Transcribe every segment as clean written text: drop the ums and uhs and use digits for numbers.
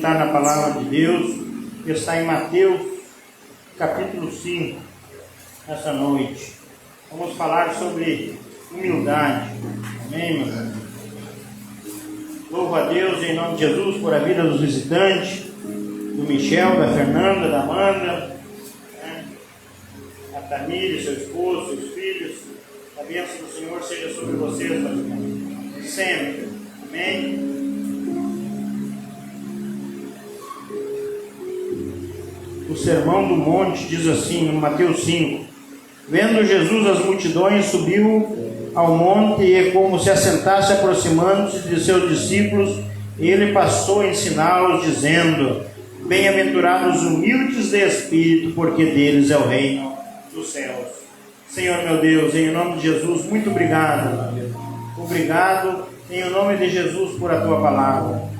meditar na palavra de Deus, que está em Mateus, capítulo 5, essa noite. Vamos falar sobre humildade. Amém, meu irmão? Louvo a Deus em nome de Jesus por a vida dos visitantes, do Michel, da Fernanda, da Amanda, a Tamir, seu esposo, seus filhos. A bênção do Senhor seja sobre vocês, meus irmãos, sempre. Amém? O Sermão do Monte diz assim, no Mateus 5: Vendo Jesus as multidões, subiu ao monte e, como se assentasse, aproximando-se de seus discípulos, ele passou a ensiná-los, dizendo: Bem-aventurados os humildes de espírito, porque deles é o reino dos céus. Senhor meu Deus, em nome de Jesus, muito obrigado, meu Deus. Obrigado em nome de Jesus por a tua palavra.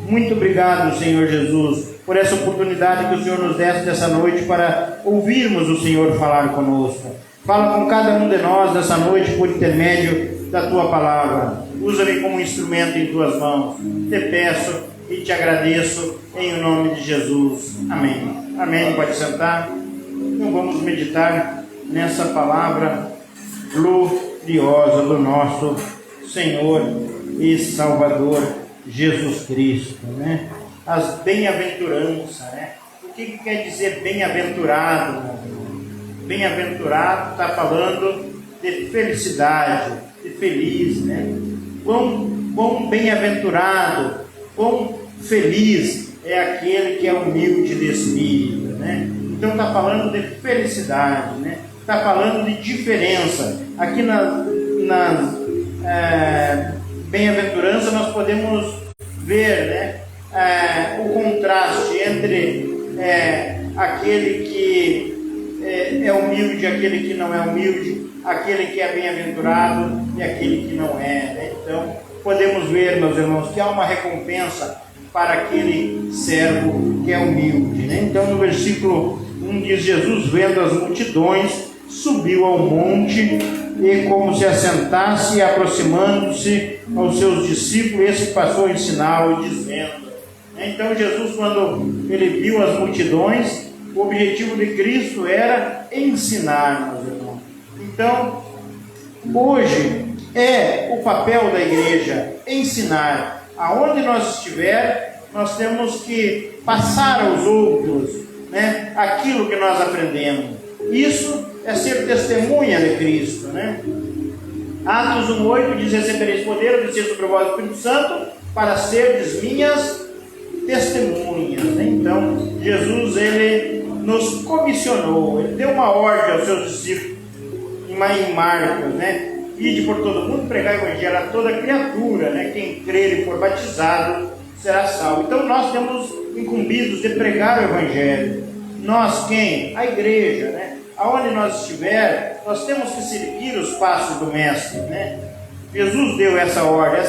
Muito obrigado, Senhor Jesus, por essa oportunidade que o Senhor nos desse dessa noite para ouvirmos o Senhor falar conosco. Fala com cada um de nós nessa noite por intermédio da tua palavra. Usa-me como instrumento em tuas mãos. Te peço e te agradeço em nome de Jesus. Amém. Amém. Pode sentar. Então vamos meditar nessa palavra gloriosa do nosso Senhor e Salvador Jesus Cristo, né? As bem-aventuranças, né? O que quer dizer bem-aventurado? Bem-aventurado está falando de felicidade, de feliz, né? Quão bem-aventurado, quão feliz é aquele que é humilde de espírito, né? Então está falando de felicidade, né? Está falando de diferença. Aqui nas bem-aventurança nós podemos ver, né, o contraste entre aquele que é humilde e aquele que não é humilde, aquele que é bem-aventurado e aquele que não é, né? Então podemos ver, meus irmãos, que há uma recompensa para aquele servo que é humilde, né? Então no versículo 1 diz: Jesus, vendo as multidões, subiu ao monte e, como se assentasse, aproximando-se aos seus discípulos, esse passou a ensiná-lo, dizendo. Então Jesus, quando ele viu as multidões, o objetivo de Cristo era ensinar, meus irmãos. Então hoje é o papel da igreja ensinar. Aonde nós estiver, nós temos que passar aos outros, né, aquilo que nós aprendemos. Isso é ser testemunha de Cristo, né? Atos 1:8 diz: Recebereis poder, descer sobre vós o Espírito Santo, para serdes minhas testemunhas, né? Então Jesus, ele nos comissionou, ele deu uma ordem aos seus discípulos em Marcos, né? Ide por todo mundo, pregar o evangelho a toda criatura, né? Quem crer e for batizado será salvo. Então nós temos incumbidos de pregar o evangelho. Nós quem? A igreja, né? Aonde nós estiver, nós temos que seguir os passos do mestre, né? Jesus deu essa ordem,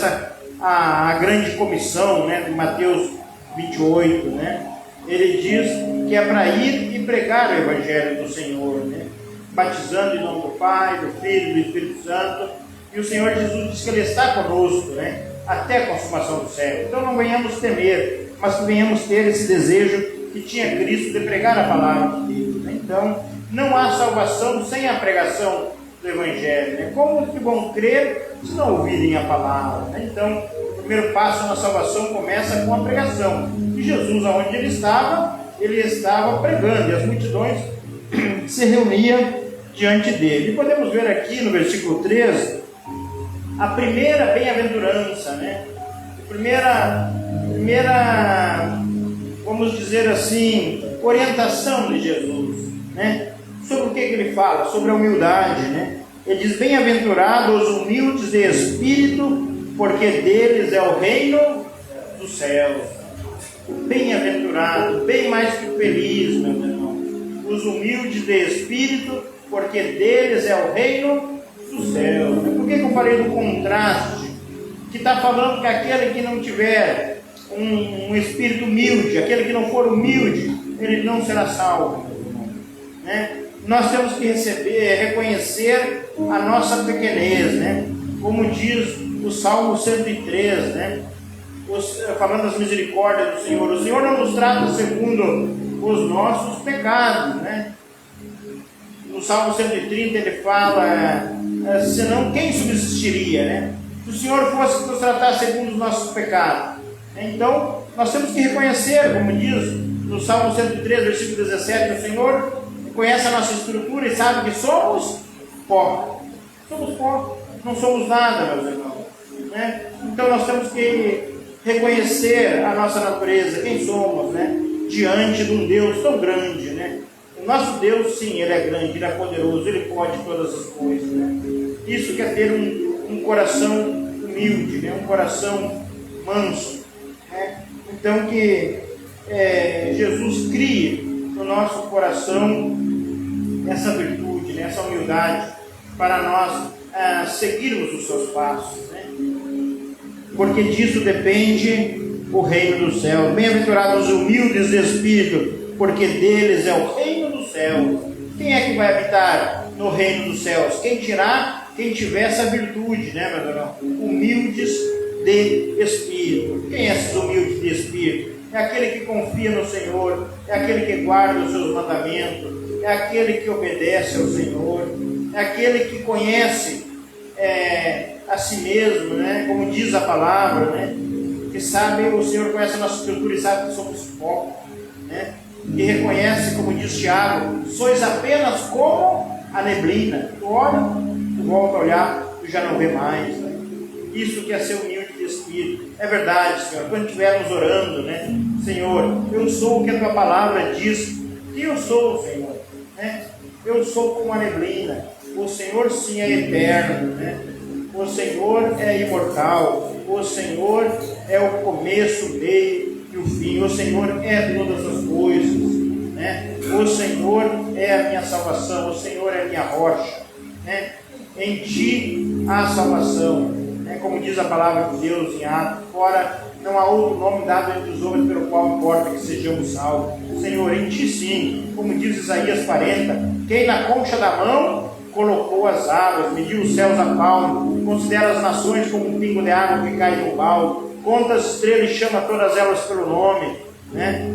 a grande comissão, né, de Mateus 28, né? Ele diz que é para ir e pregar o evangelho do Senhor, né? Batizando em nome do Pai, do Filho e do Espírito Santo. E o Senhor Jesus diz que Ele está conosco, né, até a consumação do século. Então não venhamos temer, mas que venhamos ter esse desejo que tinha Cristo de pregar a palavra de Deus, né? Então não há salvação sem a pregação do evangelho, né? Como que vão crer se não ouvirem a palavra, né? Então o primeiro passo na salvação começa com a pregação. E Jesus, aonde ele estava pregando, e as multidões se reuniam diante dele. E podemos ver aqui no versículo 13 a primeira bem-aventurança, né? A primeira, vamos dizer assim, orientação de Jesus, né? Sobre o que ele fala? Sobre a humildade, né? Ele diz: Bem-aventurados os humildes de espírito, porque deles é o reino dos céus. Bem-aventurado, bem mais que feliz, meu irmão. Os humildes de espírito, porque deles é o reino dos céus. Por que eu falei do contraste? Que está falando que aquele que não tiver um espírito humilde, aquele que não for humilde, ele não será salvo, meu irmão, né? Nós temos que reconhecer a nossa pequenez, né? Como diz o Salmo 103, né? falando das misericórdias do Senhor. O Senhor não nos trata segundo os nossos pecados, né? No Salmo 130 ele fala, senão quem subsistiria, né? Se o Senhor fosse nos tratar segundo os nossos pecados. Então, nós temos que reconhecer, como diz no Salmo 103, versículo 17, o Senhor conhece a nossa estrutura e sabe que somos pó. Somos pó, não somos nada, meus irmãos, né? Então, nós temos que reconhecer a nossa natureza, quem somos, né? Diante de um Deus tão grande, né? O nosso Deus, sim, Ele é grande, Ele é poderoso, Ele pode todas as coisas, né? Isso quer ter um coração humilde, né? Um coração manso, né? Então que Jesus crie no nosso coração essa virtude, né? Essa humildade, para nós seguirmos os seus passos, né? Porque disso depende o reino dos céus. Bem-aventurados os humildes de espírito, porque deles é o reino dos céus. Quem é que vai habitar no reino dos céus? Quem tiver essa virtude, né, meu irmão? Humildes de espírito. Quem é esses humildes de espírito? É aquele que confia no Senhor, é aquele que guarda os seus mandamentos, é aquele que obedece ao Senhor, é aquele que conhece a si mesmo, né? Como diz a palavra, né? Que sabe, o Senhor conhece a nossa estrutura e sabe que somos pó, né? E reconhece, como diz Tiago, sois apenas como a neblina. Tu olha, tu volta a olhar, tu já não vê mais, né? Isso que é ser humilde de espírito. É verdade, Senhor, quando estivermos orando, né? Senhor, eu sou o que a tua palavra diz que eu sou, Senhor, né? Eu sou como a neblina. O Senhor sim é eterno, né? O Senhor é imortal. O Senhor é o começo, o meio e o fim. O Senhor é todas as coisas, né? O Senhor é a minha salvação. O Senhor é a minha rocha, né? Em ti há salvação, né? Como diz a palavra de Deus em Atos, fora não há outro nome dado entre os homens pelo qual importa que sejamos salvos. Senhor, em ti sim, como diz Isaías 40, quem na concha da mão colocou as águas, mediu os céus a palmo, considera as nações como um pingo de água que cai no balde, conta as estrelas e chama todas elas pelo nome, né?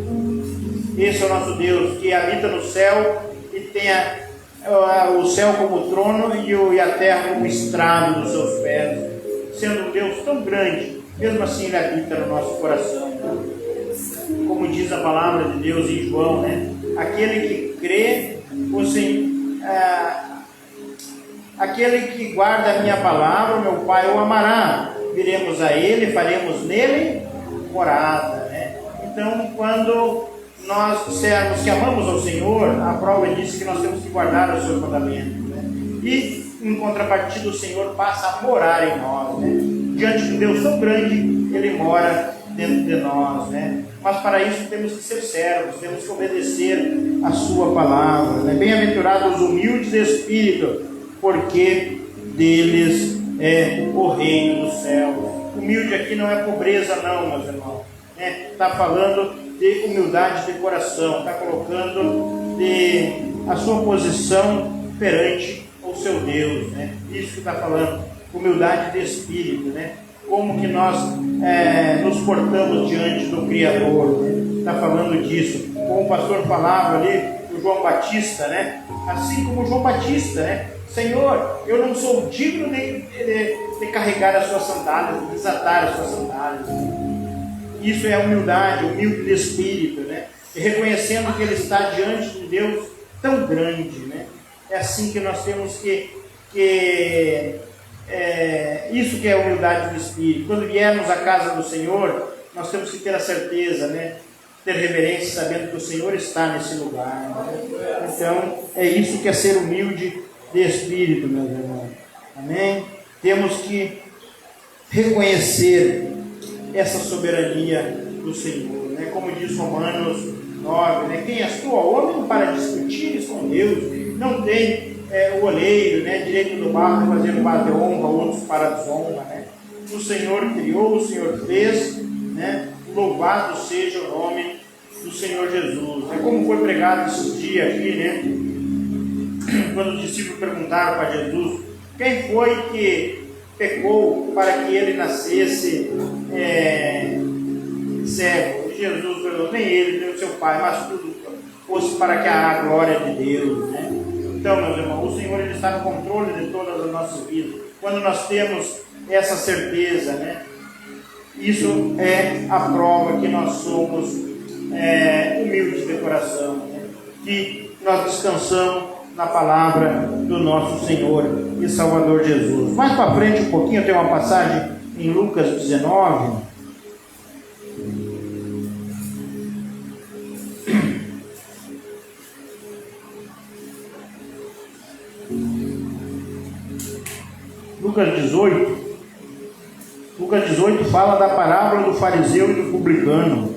Esse é o nosso Deus, que habita no céu e tem o céu como trono e a terra como estrado dos seus pés. Sendo um Deus tão grande, mesmo assim Ele habita no nosso coração, né? Como diz a palavra de Deus em João, né? Aquele que crê, aquele que guarda a minha palavra, meu Pai o amará. Viremos a Ele, faremos nele morada, né? Então, quando nós dissermos que amamos ao Senhor, a prova diz que nós temos que guardar os seus mandamentos, né? E, em contrapartida, o Senhor passa a morar em nós, né? Diante de Deus tão grande, Ele mora dentro de nós, né? Mas para isso temos que ser servos, temos que obedecer a sua palavra, né? Bem-aventurados os humildes de espírito, porque deles é o reino dos céus. Humilde aqui não é pobreza não, meus irmãos, né? Está falando de humildade de coração, está colocando a sua posição perante o seu Deus, né? Isso que está falando, humildade de espírito, né? Como que nós nos portamos diante do Criador, né? Está falando disso, como o pastor falava ali, o João Batista, né? Assim como o João Batista, né? Senhor, eu não sou digno de carregar as suas sandálias, de desatar as suas sandálias. Isso é humildade, humilde de espírito, né? E reconhecendo que Ele está diante de Deus tão grande, né? É assim que nós temos isso que é humildade do espírito. Quando viermos à casa do Senhor, nós temos que ter a certeza, né? Ter reverência, sabendo que o Senhor está nesse lugar, né? Então, é isso que é ser humilde de espírito, meus irmãos. Amém? Temos que reconhecer essa soberania do Senhor, né? Como diz Romanos 9, né? Quem és tu, homem, para discutires com Deus? Não tem o oleiro, né? Direito do barro de fazer um vaso de honra, outros para desonra, né? O Senhor criou, o Senhor fez, né? Louvado seja o nome do Senhor Jesus, né? Como foi pregado esses dias aqui, né? Quando os discípulos perguntaram para Jesus quem foi que pecou para que ele nascesse cego. Jesus perdoou, nem ele, nem o seu pai, mas tudo fosse para que a glória de Deus, né? Então, meus irmãos, o Senhor ele está no controle de todas as nossas vidas. Quando nós temos essa certeza, né? Isso é a prova que nós somos humildes de coração, né? Que nós descansamos na palavra do nosso Senhor e Salvador Jesus. Mais para frente um pouquinho, tem uma passagem em Lucas 19. Lucas 18 fala da parábola do fariseu e do publicano,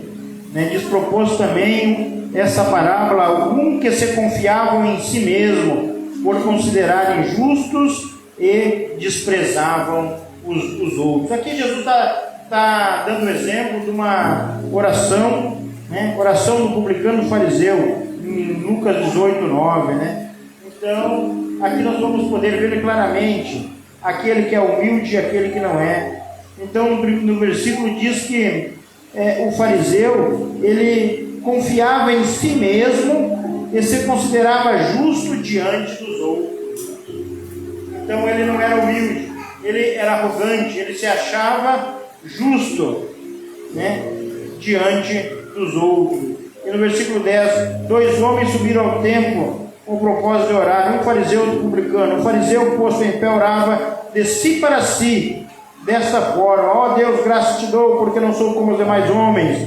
né? Diz, propôs também essa parábola a alguns que se confiavam em si mesmo, por considerarem justos e desprezavam os outros. Aqui Jesus está dando exemplo de uma oração, né? Oração do publicano e do fariseu, em Lucas 18, 9, né? Então, aqui nós vamos poder ver claramente aquele que é humilde e aquele que não é. Então, no versículo diz que o fariseu, ele confiava em si mesmo e se considerava justo diante dos outros. Então, ele não era humilde, ele era arrogante, ele se achava justo, né, diante dos outros. E no versículo 10, 2 homens subiram ao templo com o propósito de orar, um fariseu e outro publicano. O fariseu, posto em pé, orava de si para si, desta forma: ó Deus, graças te dou, porque não sou como os demais homens,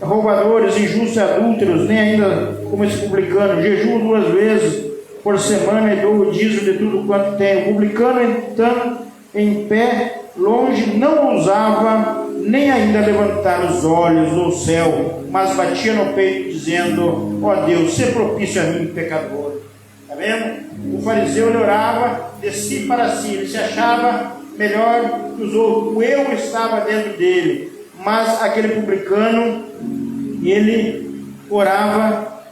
roubadores, injustos e adúlteros, nem ainda como esse publicano. Jejuo 2 vezes por semana e dou o dízimo de tudo quanto tenho. O publicano, então, em pé, longe, não ousava nem ainda levantar os olhos no céu, mas batia no peito, dizendo: ó Deus, sê propício a mim, pecador. Está vendo? O fariseu, ele orava de si para si, ele se achava melhor que os outros, o eu estava dentro dele. Mas aquele publicano, ele orava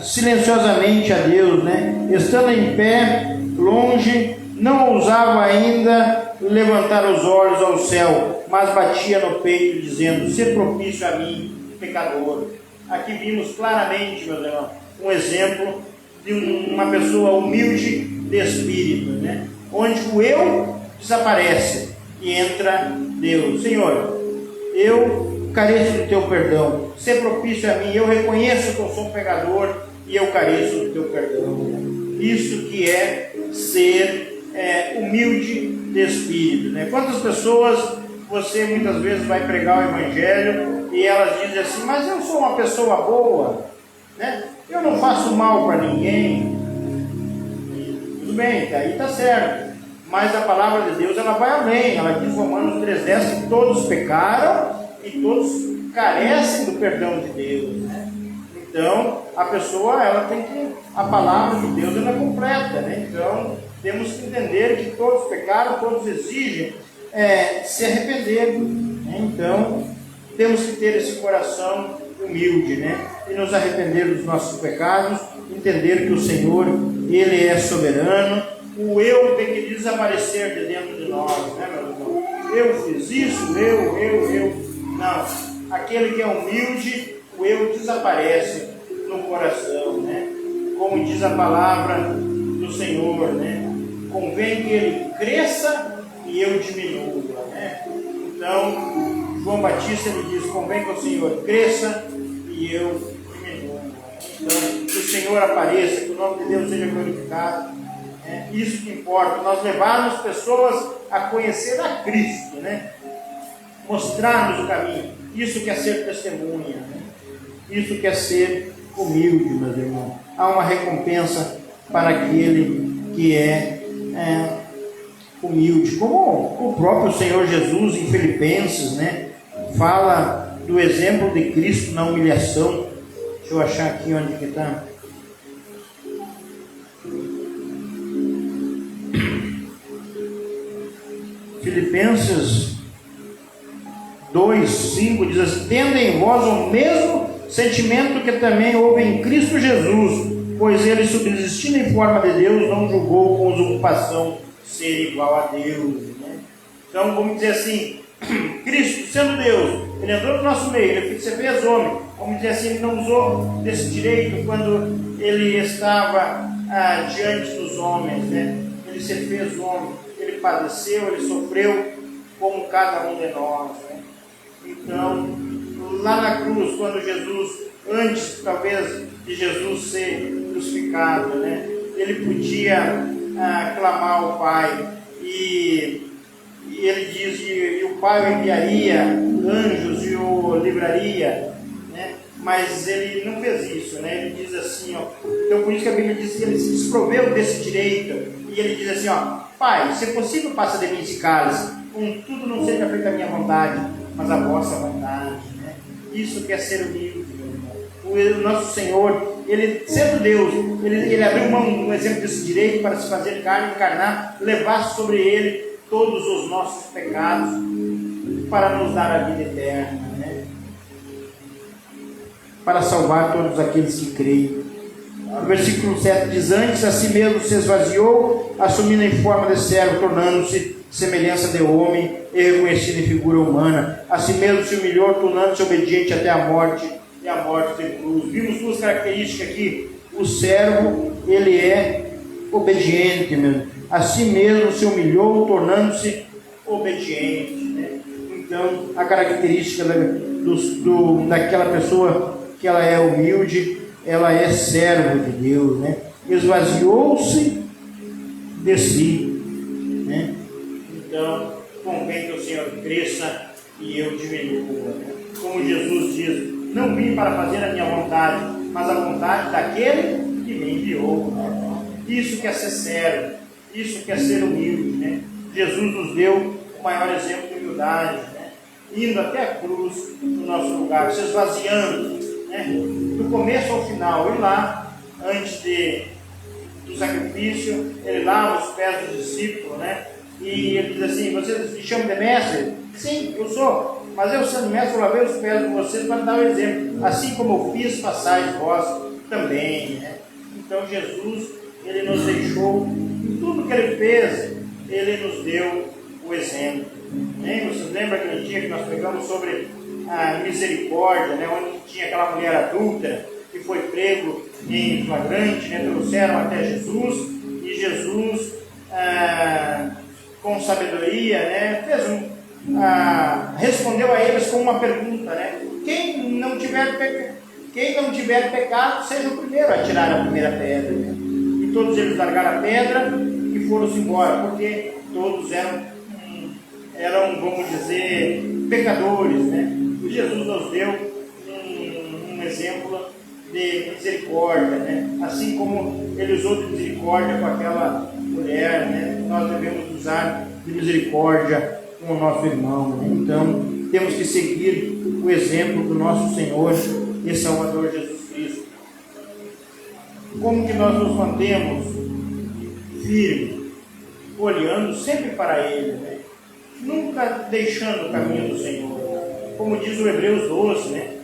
silenciosamente a Deus, né? Estando em pé, longe, não ousava ainda levantar os olhos ao céu, mas batia no peito, dizendo: sê propício a mim, pecador. Aqui vimos claramente, meus irmãos, um exemplo de uma pessoa humilde de espírito, né? Onde o eu desaparece e entra Deus. Senhor, eu careço do teu perdão, sê propício a mim, eu reconheço que eu sou um pecador e eu careço do teu perdão. Isso que é ser humilde de espírito, né? Quantas pessoas você muitas vezes vai pregar o evangelho e elas dizem assim: mas eu sou uma pessoa boa, né? Eu não faço mal para ninguém. Tudo bem, aí está certo. Mas a palavra de Deus, ela vai além. Ela diz em Romanos 3,10 que todos pecaram e todos carecem do perdão de Deus, né? Então, a pessoa, ela tem que... A palavra de Deus, ela é completa, né? Então, temos que entender que todos pecaram, todos exigem se arrepender, né? Então, temos que ter esse coração humilde, né? E nos arrepender dos nossos pecados, entender que o Senhor, Ele é soberano. O eu tem que desaparecer de dentro de nós, né, meu irmão? Eu fiz isso, eu. Não. Aquele que é humilde, o eu desaparece no coração, né? Como diz a palavra do Senhor, né? Convém que ele cresça e eu diminua, né? Então, João Batista, ele diz: convém que o Senhor cresça e eu diminua. Então, que o Senhor apareça, que o nome de Deus seja glorificado. Isso que importa, nós levarmos pessoas a conhecer a Cristo, né? Mostrarmos o caminho. Isso que é ser testemunha, né? Isso que é ser humilde, meus irmãos. Há uma recompensa para aquele que é humilde, como o próprio Senhor Jesus em Filipenses, né? Fala do exemplo de Cristo na humilhação. Deixa eu achar aqui onde que está. Filipenses 2:5 diz assim: tendo em vós o mesmo sentimento que também houve em Cristo Jesus, pois ele, subsistindo em forma de Deus, não julgou com usurpação ser igual a Deus, né? Então, vamos dizer assim, Cristo, sendo Deus, Ele entrou no nosso meio, Ele se fez homem. Vamos dizer assim, Ele não usou desse direito quando Ele estava diante dos homens, né? Ele se fez homem, Ele padeceu, Ele sofreu como cada um de nós, né? Então, lá na cruz, quando Jesus, antes talvez de Jesus ser crucificado, né? Ele podia clamar ao Pai, e ele diz que o Pai enviaria anjos e o livraria, né? Mas ele não fez isso, né? Ele diz assim, ó, então por isso que a Bíblia diz que ele se desproveu desse direito, e ele diz assim, ó, Pai, se possível, passa de mim esse cálice, contudo não seja feita a minha vontade, mas a vossa vontade, né? Isso que é ser humilde, meu irmão. O nosso Senhor, Ele, sendo Deus, ele abriu mão, um exemplo desse direito, para se fazer carne, encarnar, levar sobre Ele todos os nossos pecados, para nos dar a vida eterna, né? Para salvar todos aqueles que creem. O versículo 7 diz, antes a si mesmo se esvaziou, assumindo em forma de servo, tornando-se semelhança de homem e reconhecido em figura humana. A si mesmo se humilhou, tornando-se obediente até a morte, e a morte de cruz. Vimos duas características aqui. O servo, ele é obediente mesmo. A si mesmo se humilhou, tornando-se obediente, né? Então, a característica daquela pessoa que ela é humilde, ela é servo de Deus, né? Esvaziou-se de si, né? Então, convém que o Senhor cresça e eu diminua, né? Como Jesus diz, não vim para fazer a minha vontade, mas a vontade daquele que me enviou, né? Isso que é ser servo, isso que é ser humilde, né? Jesus nos deu o maior exemplo de humildade, né? Indo até a cruz no nosso lugar, se esvaziando, né? Do começo ao final. E lá, antes do sacrifício, ele lava os pés dos discípulos, né? E ele diz assim, vocês me chamam de mestre? Sim, eu sou, mas eu sendo mestre, eu lavei os pés de vocês para dar o exemplo, assim como eu fiz, passais vós também, né? Então Jesus, ele nos deixou, em tudo que ele fez, ele nos deu o exemplo, né? Vocês lembram aquele dia que nós pegamos sobre a misericórdia, né? Onde tinha aquela mulher adúltera que foi prego em flagrante, né? Trouxeram até Jesus, e Jesus com sabedoria, né? Respondeu a eles com uma pergunta, né? Quem não tiver pecado, seja o primeiro a tirar a primeira pedra, né? E todos eles largaram a pedra e foram-se embora, porque todos eram, vamos dizer, pecadores, né? E Jesus nos deu um exemplo de misericórdia, né? Assim como ele usou de misericórdia com aquela mulher, né? Nós devemos usar de misericórdia com o nosso irmão, né? Então temos que seguir o exemplo do nosso Senhor e Salvador Jesus Cristo. Como que nós nos mantemos firmes, olhando sempre para Ele, né? Nunca deixando o caminho do Senhor, como diz o Hebreus 12, né?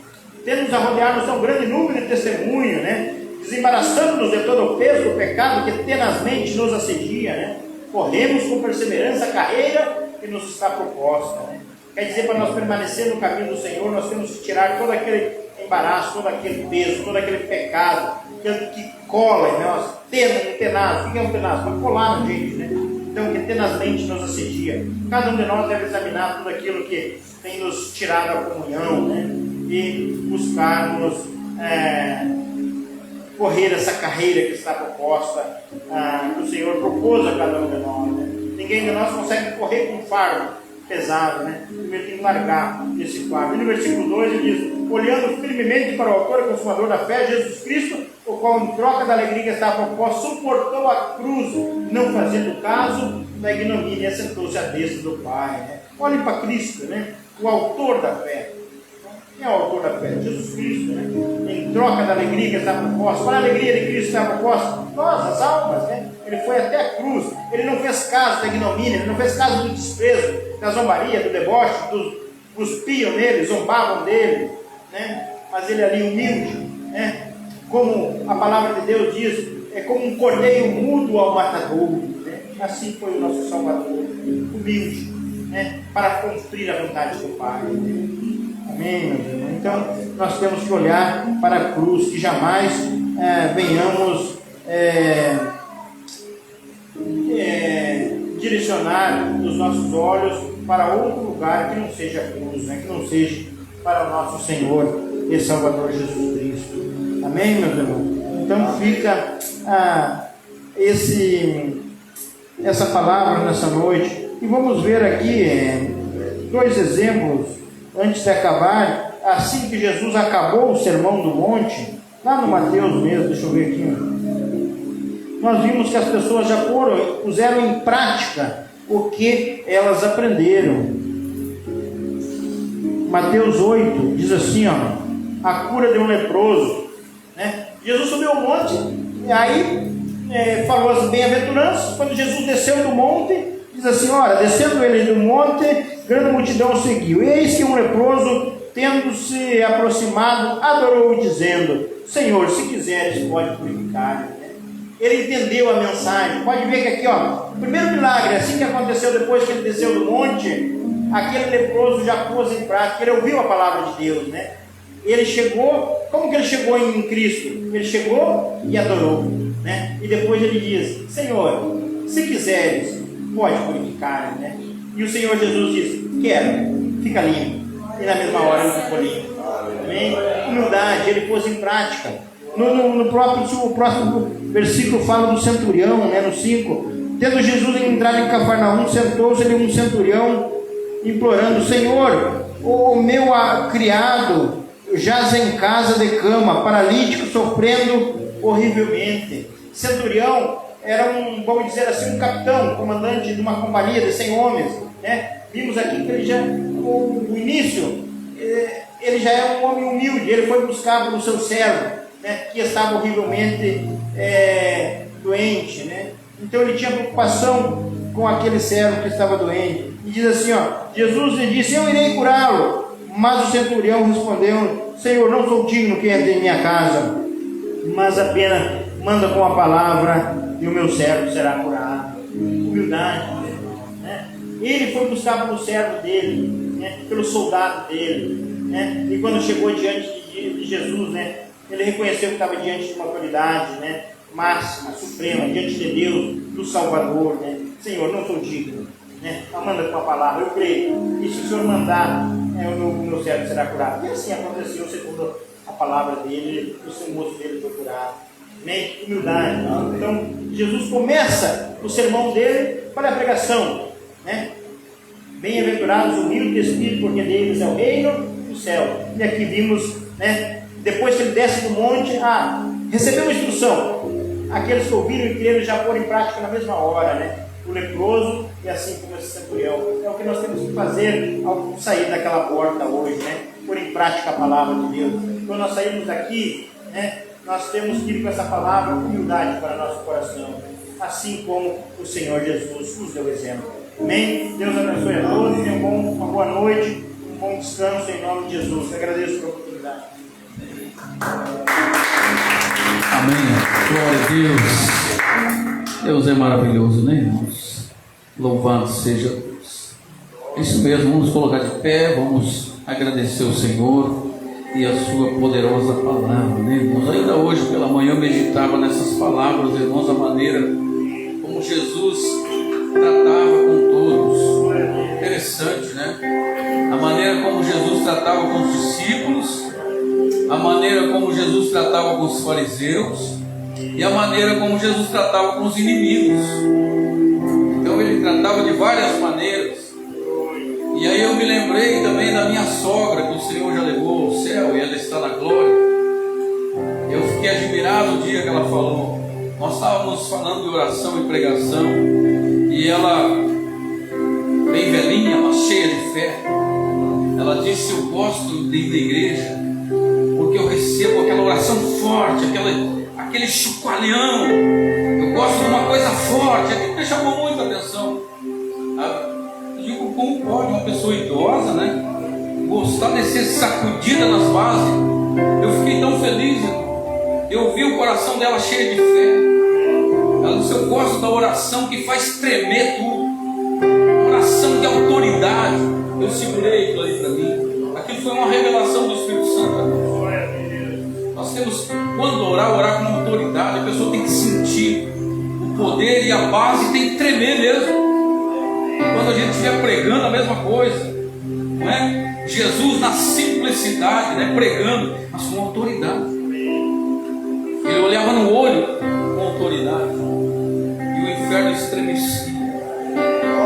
Temos a rodear-nos tão grande número de testemunho, né? Desembaraçando-nos de todo o peso do pecado que tenazmente nos assedia, né? Corremos com perseverança a carreira que nos está proposta, né? Quer dizer, para nós permanecer no caminho do Senhor, nós temos que tirar todo aquele embaraço, todo aquele peso, todo aquele pecado que cola em nós, tenaz. O que é um tenaz? Para colar na gente, né? Então, que tenazmente nos assedia. Cada um de nós deve examinar tudo aquilo que tem nos tirado a comunhão, né? E buscarmos correr essa carreira que está proposta, que o Senhor propôs a cada um de nós, né? Ninguém de nós consegue correr com um fardo pesado, né? Primeiro tem que largar esse fardo. E no versículo 2 ele diz, olhando firmemente para o autor e consumador da fé, Jesus Cristo, o qual em troca da alegria que estava proposta, suportou a cruz, não fazendo caso da ignomínia, e assentou-se à destra do Pai, né? Olhem para Cristo, né? O autor da fé. Quem é o autor da fé? Jesus Cristo, né? Em troca da alegria que estava proposta. Qual é a alegria de Cristo que estava proposta? Nós, as almas, né? Ele foi até a cruz. Ele não fez caso da ignomínia, ele não fez caso do desprezo, da zombaria, do deboche, cuspiam nele, zombavam dele, né? Mas ele ali humilde, né? Como a palavra de Deus diz, é como um cordeiro mudo ao matadouro, né? assim foi o nosso Salvador, humilde, né, para cumprir a vontade do Pai. Amém, meus irmãos? Então, nós temos que olhar para a cruz, que jamais venhamos direcionar os nossos olhos para outro lugar que não seja a cruz, né? Que não seja para o nosso Senhor e Salvador Jesus Cristo. Amém, meus irmãos? Então fica essa palavra nessa noite, e vamos ver aqui 2 exemplos antes de acabar. Assim que Jesus acabou o Sermão do Monte, lá no Mateus mesmo, deixa eu ver aqui, nós vimos que as pessoas já puseram em prática o que elas aprenderam. Mateus 8 diz assim, a cura de um leproso, né? Jesus subiu ao monte, e aí falou as bem-aventuranças. Quando Jesus desceu do monte, diz assim, descendo ele do monte, grande multidão o seguiu. E eis que um leproso, tendo-se aproximado, adorou, dizendo, Senhor, se quiseres, pode purificar. Ele entendeu a mensagem. Pode ver que aqui, o primeiro milagre, assim que aconteceu depois que ele desceu do monte, aquele leproso já pôs em prática, ele ouviu a palavra de Deus, né? Ele chegou, como que ele chegou em Cristo? Ele chegou e adorou, né? E depois ele diz, Senhor, se quiseres, pode purificar, né? E o Senhor Jesus diz, quero, fica limpo. E na mesma hora ele ficou limpo. Amém? Humildade, ele pôs em prática. O próximo versículo fala do centurião, né? No 5, tendo Jesus entrado em Cafarnaum, sentou-se ali um centurião, implorando, Senhor, o meu criado jaz em casa de cama, paralítico, sofrendo horrivelmente. Centurião era vamos dizer assim, um capitão, comandante de uma companhia de 100 homens, né? Vimos aqui que ele já, no início, ele já é um homem humilde. Ele foi buscar o seu servo, né, que estava horrivelmente doente, né? Então ele tinha preocupação com aquele servo que estava doente. E diz assim, Jesus lhe disse, eu irei curá-lo. Mas o centurião respondeu, Senhor, não sou digno que entre em minha casa, mas apenas manda com a palavra e o meu servo será curado. Humildade, né? Ele foi buscar pelo servo dele, né, pelo soldado dele, né? E quando chegou diante de Jesus, né, ele reconheceu que estava diante de uma autoridade, né, máxima, suprema, diante de Deus, do Salvador, né? Senhor, não sou digno, né? Manda com a palavra, eu creio, e se o Senhor mandar, o meu servo será curado. E assim aconteceu, segundo a palavra dele, o moço dele foi curado. Amém? Humildade. Então, Jesus começa o sermão dele para a pregação, né? Bem-aventurados humildes de espírito, porque deles é o reino do céu. E aqui vimos, né, depois que ele desce do monte, recebeu uma instrução. Aqueles que ouviram e creram já foram em prática na mesma hora, né? O leproso e assim como esse centurião. É o que nós temos que fazer ao sair daquela porta hoje, né? Pôr em prática a palavra de Deus. Quando nós saímos daqui, né, nós temos que ir com essa palavra humildade para nosso coração, assim como o Senhor Jesus nos deu exemplo. Amém? Deus abençoe a todos, tenham uma boa noite, um bom descanso em nome de Jesus. Eu agradeço pela oportunidade. Amém. Glória a Deus. Deus é maravilhoso, né, irmãos? Louvado seja Deus. Isso mesmo, vamos colocar de pé, vamos agradecer o Senhor e a sua poderosa palavra, né, irmãos? Ainda hoje pela manhã eu meditava nessas palavras, irmãos, a maneira como Jesus tratava com todos. Interessante, né? A maneira como Jesus tratava com os discípulos, a maneira como Jesus tratava com os fariseus e a maneira como Jesus tratava com os inimigos. Então ele tratava de várias maneiras. E aí eu me lembrei também da minha sogra, que o Senhor já levou ao céu e ela está na glória. Eu fiquei admirado o dia que ela falou. Nós estávamos falando de oração e pregação, e ela, bem velhinha, mas cheia de fé, ela disse, eu gosto de ir da igreja porque eu recebo aquela oração forte, aquele chucoalhão. Eu gosto de uma coisa forte. Aquilo me chamou muita atenção. Eu digo, como pode uma pessoa idosa, né, gostar de ser sacudida nas bases? Eu fiquei tão feliz. Eu vi o coração dela cheio de fé. Eu gosto da oração que faz tremer tudo. Oração de autoridade. Eu segurei aquilo ali para mim. Aquilo foi uma revelação do Espírito Santo. Nós temos, quando orar com autoridade. A pessoa tem que sentir o poder e a base, tem que tremer mesmo. Quando a gente estiver pregando a mesma coisa, não é? Jesus na simplicidade, né? Pregando, mas com autoridade. Ele olhava no olho com autoridade e o inferno estremecia.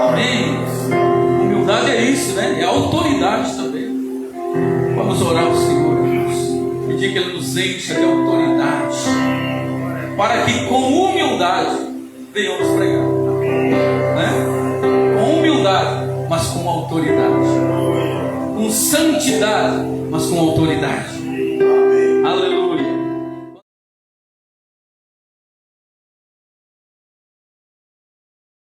Amém? Humildade é isso, né? É autoridade também. Vamos orar ao Senhor, Deus, pedir que Ele nos encha de autoridade, para que com humildade venhamos pregar, né? Com humildade, mas com autoridade, com santidade, mas com autoridade.